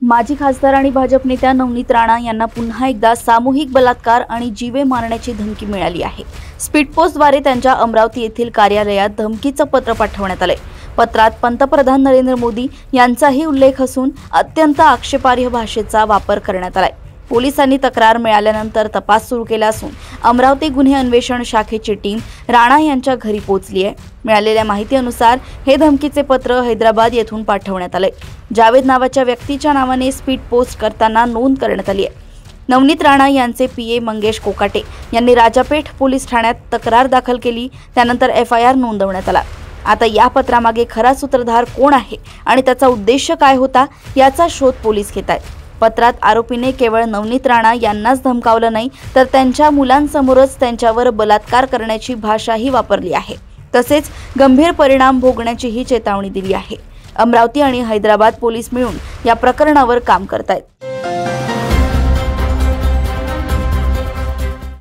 माजी खासदार आणि भाजप नेत्या नवनीत राणा यांना पुन्हा एकदा सामूहिक बलात्कार आणि जीवे मारण्याची धमकी मिळाली आहे। स्पीड पोस्टद्वारे त्यांच्या अमरावती येथील कार्यालयात धमकीचं पत्र पाठवण्यात आले। पत्रात पंतप्रधान नरेंद्र मोदी यांचाही उल्लेख असून अत्यंत आक्षेपार्ह भाषेचा वापर करण्यात आलाय। पोलिसांनी तक्रार मिळाल्यानंतर तपास सुरू केला असून अमरावती गुन्हे अन्वेषण शाखेची टीम राणा यांच्या घरी पोहोचली आहे। मिळालेल्या माहितीनुसार हे धमकीचे पत्र हैदराबाद येथून पाठवण्यात आले। जावेद नावाच्या व्यक्तीच्या नावाने स्पीड पोस्ट करताना नोंद करण्यात आली आहे। नवनीत राणा यांचे पीए मंगेश कोकाटे यांनी राजापेठ पोलीस ठाण्यात तक्रार दाखल केली। त्यानंतर FIR नोंदवण्यात आला। आता या पत्रामागे खरा सूत्रधार कोण आहे आणि त्याचा उद्देश काय होता याचा शोध पोलीस घेत आहेत। पत्रात आरोपीने केवळ नवनीत राणा यांनाच धमकावलं नाही तर त्यांच्या मुलांसमोरच त्यांच्यावर बलात्कार करण्याची भाषाही वापरली आहे। तसेच गंभीर परिणाम भोगण्याचीही चेतावणी दिली आहे। अमरावती आणि हैदराबाद पोलीस मिळून या प्रकरणावर काम करतायत।